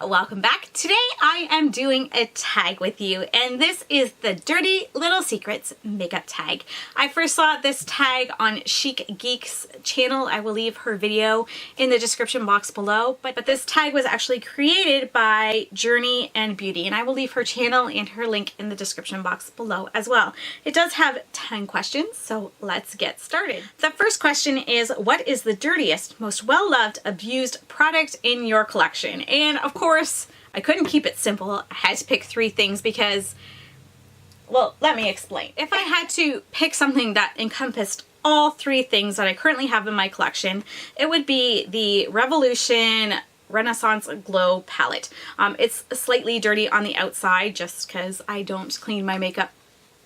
welcome back. Today I am doing a tag with you, and this is the Dirty Little Secrets makeup tag. I first saw this tag on Chic Geek's channel. I will leave her video in the description box below, but this tag was actually created by JourneyInBeauty, and I will leave her channel and her link in the description box below as well. It does have 10 questions, so let's get started. The first question is, what is the dirtiest, most well-loved, abused product in your collection? And of course, I couldn't keep it simple. I had to pick 3 things because, well, let me explain. If I had to pick something that encompassed all 3 things that I currently have in my collection, it would be the Revolution Renaissance Glow palette. It's slightly dirty on the outside just because I don't clean my makeup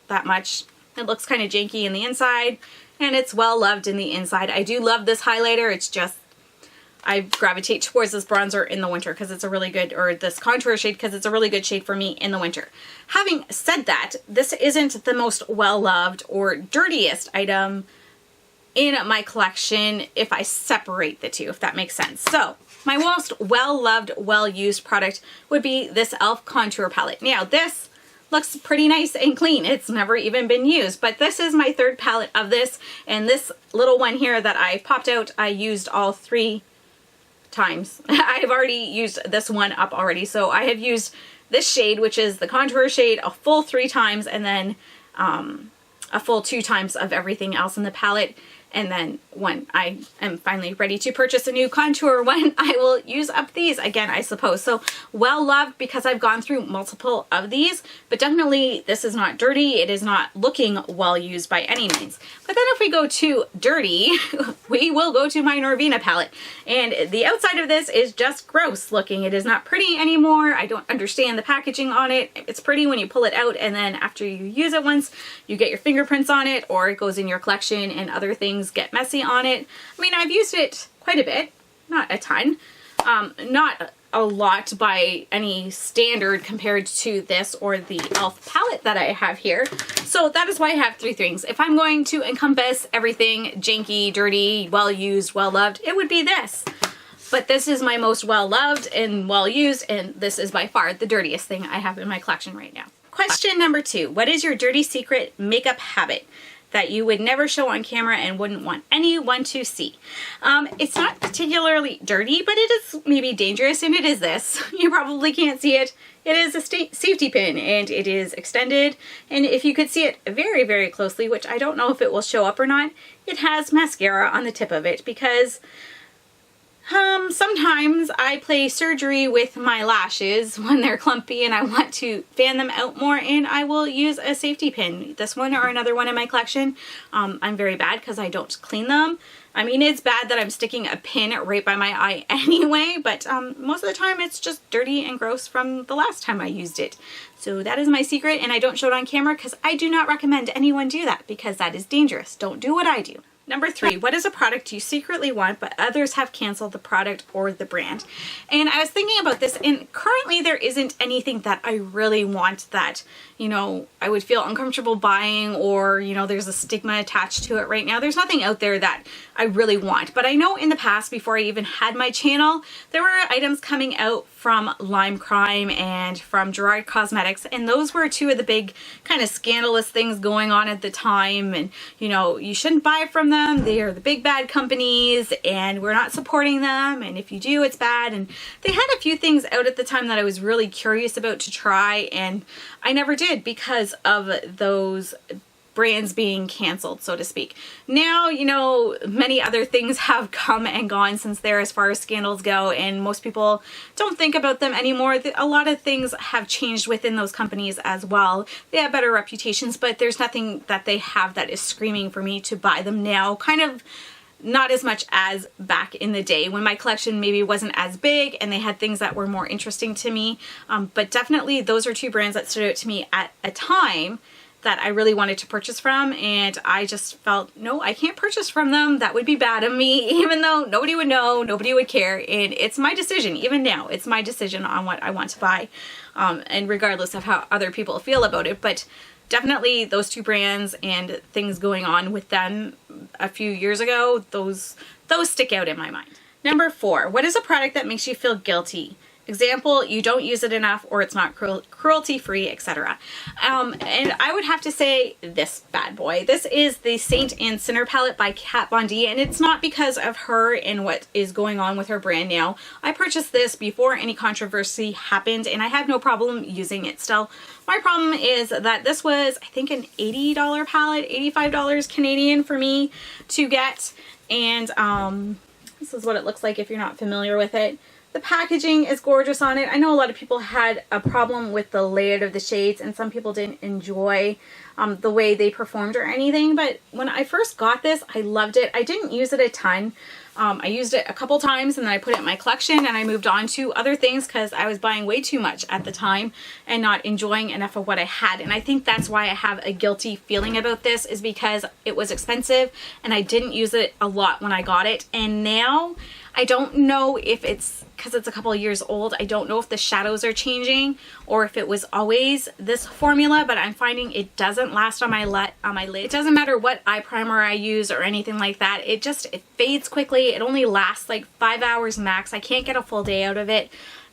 that much. It looks kind of janky in the inside, and it's well loved in the inside. I do love this highlighter. It's just I gravitate towards this bronzer in the winter because it's a really good, or this contour shade because it's a really good shade for me in the winter. Having said that, this isn't the most well-loved or dirtiest item in my collection if I separate the two, if that makes sense. So my most well-loved, well-used product would be this e.l.f. contour palette. Now this looks pretty nice and clean. It's never even been used, but this is my 3rd palette of this, and this little one here that I popped out, I used all 3 times. I've already used this one up already, so I have used this shade, which is the contour shade, a full 3 times, and then a full 2 times of everything else in the palette. And then when I am finally ready to purchase a new contour one, I will use up these again, I suppose. So well loved because I've gone through multiple of these, but definitely this is not dirty. It is not looking well used by any means. But then if we go to dirty, we will go to my Norvina palette. And the outside of this is just gross looking. It is not pretty anymore. I don't understand the packaging on it. It's pretty when you pull it out, and then after you use it once, you get your fingerprints on it, or it goes in your collection and other things get messy on it. I mean, I've used it quite a bit, not a ton, not a lot by any standard compared to this or the e.l.f. palette that I have here. So that is why I have 3 things. If I'm going to encompass everything janky, dirty, well used, well loved, it would be this. But this is my most well loved and well used, and this is by far the dirtiest thing I have in my collection right now. Question number 2, what is your dirty secret makeup habit that you would never show on camera and wouldn't want anyone to see? It's not particularly dirty, but it is maybe dangerous, and it is this. You probably can't see it. It is a safety pin, and it is extended, and if you could see it very, very closely, which I don't know if it will show up or not, it has mascara on the tip of it because sometimes I play surgery with my lashes when they're clumpy and I want to fan them out more, and I will use a safety pin. This one or another one in my collection. I'm very bad because I don't clean them. I mean, it's bad that I'm sticking a pin right by my eye anyway, but most of the time it's just dirty and gross from the last time I used it. So that is my secret, and I don't show it on camera because I do not recommend anyone do that because that is dangerous. Don't do what I do. Number 3, what is a product you secretly want but others have canceled the product or the brand? And I was thinking about this, and currently there isn't anything that I really want that, you know, I would feel uncomfortable buying, or, you know, there's a stigma attached to it right now. There's nothing out there that I really want. But I know in the past, before I even had my channel, there were items coming out from Lime Crime and from Gerard Cosmetics, and those were 2 of the big kind of scandalous things going on at the time. And, you know, you shouldn't buy from them. They are the big bad companies, and we're not supporting them, and if you do, it's bad. And they had a few things out at the time that I was really curious about to try, and I never did because of those brands being canceled, so to speak. Now, you know, many other things have come and gone since there as far as scandals go, and most people don't think about them anymore. A lot of things have changed within those companies as well. They have better reputations, but there's nothing that they have that is screaming for me to buy them now. Kind of not as much as back in the day when my collection maybe wasn't as big and they had things that were more interesting to me. But definitely those are 2 brands that stood out to me at a time that I really wanted to purchase from, and I just felt, no, I can't purchase from them. That would be bad of me, even though nobody would know, nobody would care, and it's my decision. Even now, it's my decision on what I want to buy, and regardless of how other people feel about it. But definitely those 2 brands and things going on with them a few years ago, those stick out in my mind. Number 4, what is a product that makes you feel guilty Example, you don't use it enough, or it's not cruelty free, etc. And I would have to say this bad boy. This is the Saint and Sinner palette by Kat Von D, and it's not because of her and what is going on with her brand now. I purchased this before any controversy happened, and I have no problem using it still. My problem is that this was, I think, an $80 palette, $85 Canadian for me to get, and this is what it looks like if you're not familiar with it. The packaging is gorgeous on it. I know a lot of people had a problem with the layout of the shades, and some people didn't enjoy the way they performed or anything, but when I first got this, I loved it. I didn't use it a ton. I used it a couple times, and then I put it in my collection, and I moved on to other things because I was buying way too much at the time and not enjoying enough of what I had. And I think that's why I have a guilty feeling about this, is because it was expensive and I didn't use it a lot when I got it. And now I don't know if it's because it's a couple of years old. I don't know if the shadows are changing or if it was always this formula, but I'm finding it doesn't last on my lid. It doesn't matter what eye primer I use or anything like that. It fades quickly. It only lasts like 5 hours max. I can't get a full day out of it.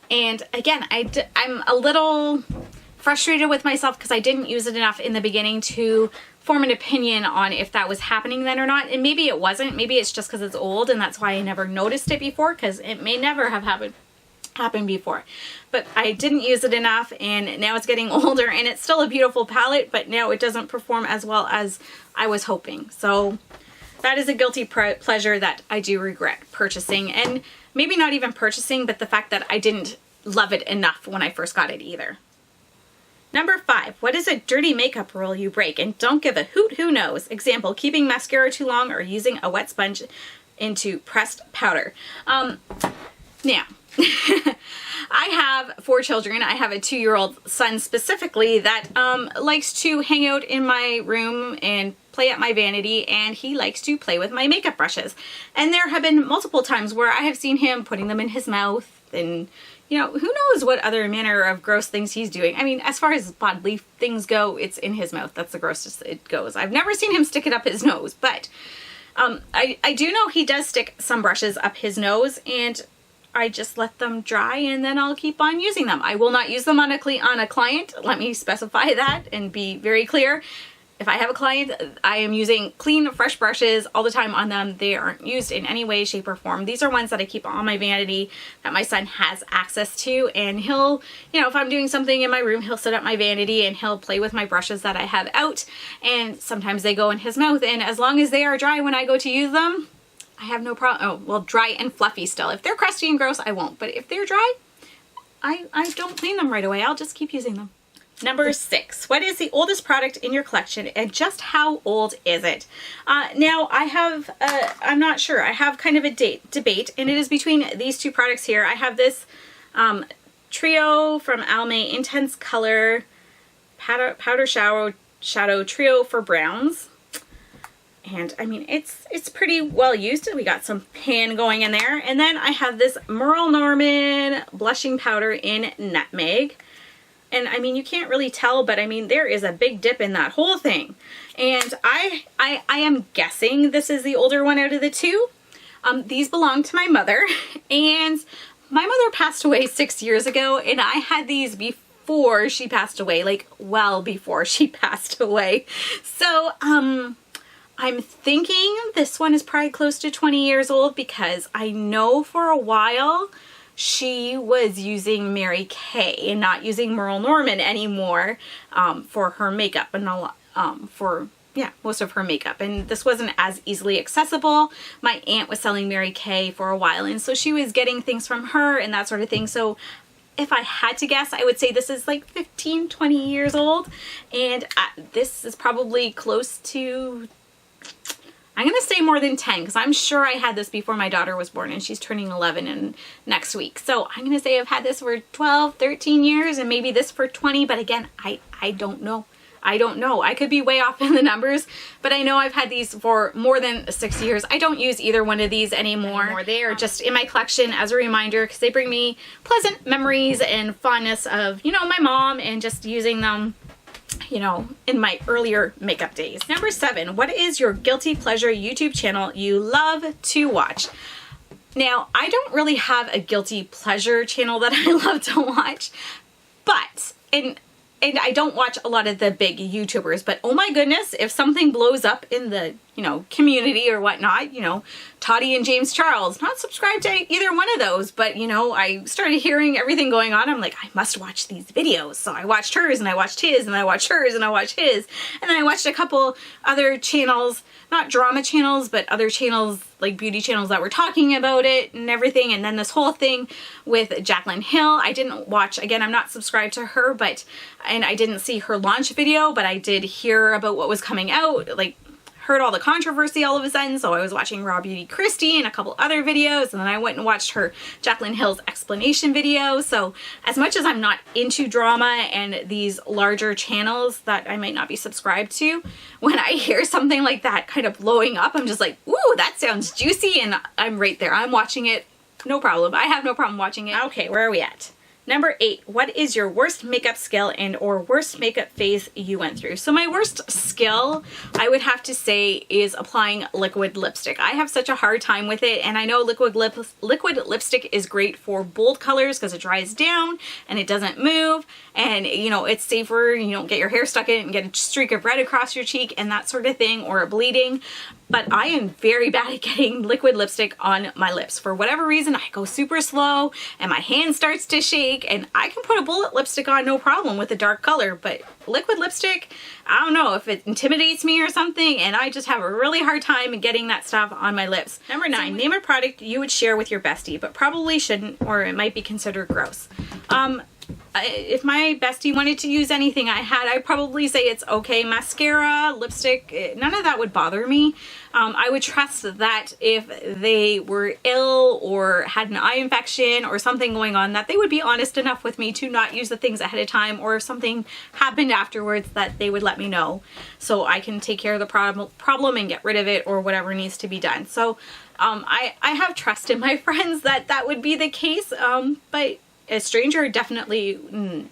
And again, I'm a little frustrated with myself because I didn't use it enough in the beginning to form an opinion on if that was happening then or not. And maybe it wasn't. Maybe it's just because it's old and that's why I never noticed it before, because it may never have happened before. But I didn't use it enough, and now it's getting older, and it's still a beautiful palette, but now it doesn't perform as well as I was hoping. So that is a guilty pleasure that I do regret purchasing, and maybe not even purchasing, but the fact that I didn't love it enough when I first got it either. Number 5, what is a dirty makeup rule you break and don't give a hoot who knows? Example, keeping mascara too long or using a wet sponge into pressed powder. Now, I have 4 children. I have a 2-year-old son specifically that likes to hang out in my room and play at my vanity, and he likes to play with my makeup brushes. And there have been multiple times where I have seen him putting them in his mouth, and you know, who knows what other manner of gross things he's doing. I mean, as far as bodily things go, it's in his mouth. That's the grossest it goes. I've never seen him stick it up his nose, but I do know he does stick some brushes up his nose, and I just let them dry, and then I'll keep on using them. I will not use them on a client. Let me specify that and be very clear. If I have a client, I am using clean, fresh brushes all the time on them. They aren't used in any way, shape, or form. These are ones that I keep on my vanity that my son has access to, and he'll, you know, if I'm doing something in my room, he'll sit at my vanity and he'll play with my brushes that I have out, and sometimes they go in his mouth, and as long as they are dry when I go to use them, I have no problem. Oh, well, dry and fluffy still. If they're crusty and gross, I won't, but if they're dry, I don't clean them right away. I'll just keep using them. Number 6, what is the oldest product in your collection and just how old is it? Now I have, I'm not sure, I have kind of a debate, and it is between these 2 products here. I have this trio from Almay Intense Color Powder Shadow Trio for browns. And I mean, it's pretty well used. We got some pan going in there. And then I have this Merle Norman blushing powder in Nutmeg. And I mean, you can't really tell, but I mean, there is a big dip in that whole thing. And I am guessing this is the older one out of the 2. These belong to my mother, and my mother passed away 6 years ago, and I had these before she passed away, like well before she passed away. So, I'm thinking this one is probably close to 20 years old, because I know for a while she was using Mary Kay and not using Merle Norman anymore for her makeup, and most of her makeup. And this wasn't as easily accessible. My aunt was selling Mary Kay for a while, and so she was getting things from her and that sort of thing. So if I had to guess, I would say this is like 15, 20 years old, and this is probably close to, I'm going to say more than 10, because I'm sure I had this before my daughter was born, and she's turning 11 next week. So I'm going to say I've had this for 12, 13 years, and maybe this for 20. But again, I don't know. I don't know. I could be way off in the numbers, but I know I've had these for more than 6 years. I don't use either one of these anymore. They are just in my collection as a reminder, because they bring me pleasant memories and fondness of, you know, my mom, and just using them, you know, in my earlier makeup days. Number 7, what is your guilty pleasure YouTube channel you love to watch? Now, I don't really have a guilty pleasure channel that I love to watch, but, and I don't watch a lot of the big YouTubers, but oh my goodness, if something blows up in the, you know, community or whatnot, you know, Toddy and James Charles, not subscribed to either one of those, but you know, I started hearing everything going on. I'm like, I must watch these videos. So I watched hers and I watched his and I watched hers and I watched his. And then I watched a couple other channels, not drama channels, but other channels like beauty channels that were talking about it and everything. And then this whole thing with Jaclyn Hill, I didn't watch, again, I'm not subscribed to her, and I didn't see her launch video, but I did hear about what was coming out, like heard all the controversy all of a sudden. So I was watching Raw Beauty Christy and a couple other videos, and then I went and watched her Jaclyn Hill's explanation video. So as much as I'm not into drama and these larger channels that I might not be subscribed to, when I hear something like that kind of blowing up, I'm just like, ooh, that sounds juicy, and I'm right there. I'm watching it. No problem. I have no problem watching it. Okay, where are we at? Number 8, what is your worst makeup skill and or worst makeup phase you went through? So my worst skill, I would have to say, is applying liquid lipstick. I have such a hard time with it, and I know liquid lipstick is great for bold colors because it dries down and it doesn't move, and you know, it's safer. You don't get your hair stuck in it and get a streak of red across your cheek and that sort of thing, or bleeding. But I am very bad at getting liquid lipstick on my lips. For whatever reason, I go super slow and my hand starts to shake, and I can put a bullet lipstick on no problem with a dark color, but liquid lipstick, I don't know if it intimidates me or something, and I just have a really hard time getting that stuff on my lips. Number 9, name a product you would share with your bestie, but probably shouldn't, or it might be considered gross. If my bestie wanted to use anything I had, I'd probably say it's okay. Mascara, lipstick, none of that would bother me. I would trust that if they were ill or had an eye infection or something going on, that they would be honest enough with me to not use the things ahead of time, or if something happened afterwards, that they would let me know so I can take care of the problem and get rid of it, or whatever needs to be done. So I have trust in my friends that that would be the case, but a stranger, definitely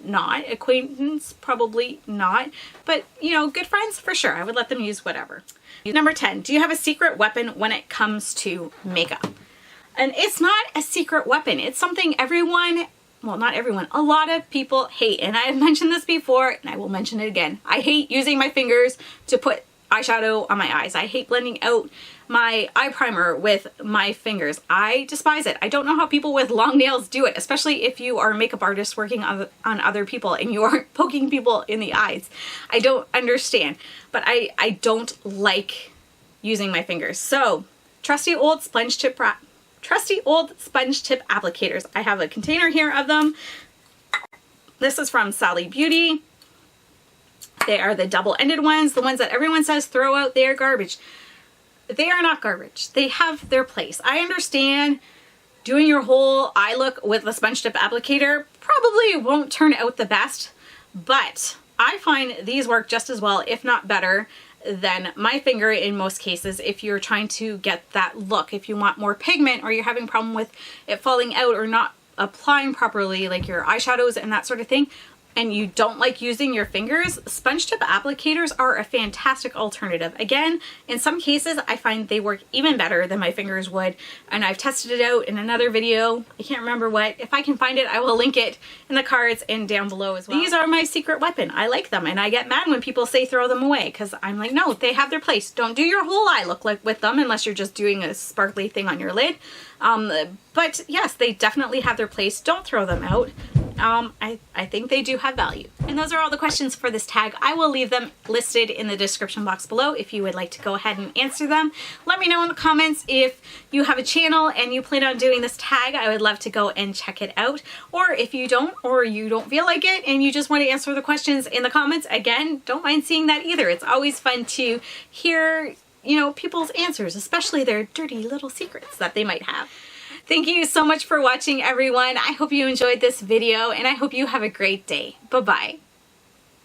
not. Acquaintance, probably not. But, you know, good friends, for sure. I would let them use whatever. Number 10, do you have a secret weapon when it comes to makeup? And it's not a secret weapon. It's something everyone, well, not everyone, a lot of people hate. And I have mentioned this before, and I will mention it again. I hate using my fingers to put eyeshadow on my eyes. I hate blending out my eye primer with my fingers. I despise it. I don't know how people with long nails do it, especially if you are a makeup artist working on other people and you aren't poking people in the eyes. I don't understand, but I don't like using my fingers. So trusty old sponge tip applicators. I have a container here of them. This is from Sally Beauty. They are the double-ended ones, the ones that everyone says throw out, they're garbage. They are not garbage. They have their place. I understand doing your whole eye look with a sponge tip applicator probably won't turn out the best, but I find these work just as well, if not better, than my finger in most cases if you're trying to get that look. If you want more pigment, or you're having a problem with it falling out or not applying properly, like your eyeshadows and that sort of thing, and you don't like using your fingers, sponge tip applicators are a fantastic alternative. Again, in some cases, I find they work even better than my fingers would, and I've tested it out in another video. I can't remember what. If I can find it, I will link it in the cards and down below as well. These are my secret weapon. I like them, and I get mad when people say throw them away, because I'm like, no, they have their place. Don't do your whole eye look like with them unless you're just doing a sparkly thing on your lid. But yes, they definitely have their place. Don't throw them out. I think they do have value. And those are all the questions for this tag. I will leave them listed in the description box below if you would like to go ahead and answer them. Let me know in the comments if you have a channel and you plan on doing this tag. I would love to go and check it out. Or if you don't, or you don't feel like it and you just want to answer the questions in the comments, again, don't mind seeing that either. It's always fun to hear, you know, people's answers, especially their dirty little secrets that they might have. Thank you so much for watching, everyone. I hope you enjoyed this video, and I hope you have a great day. Bye-bye.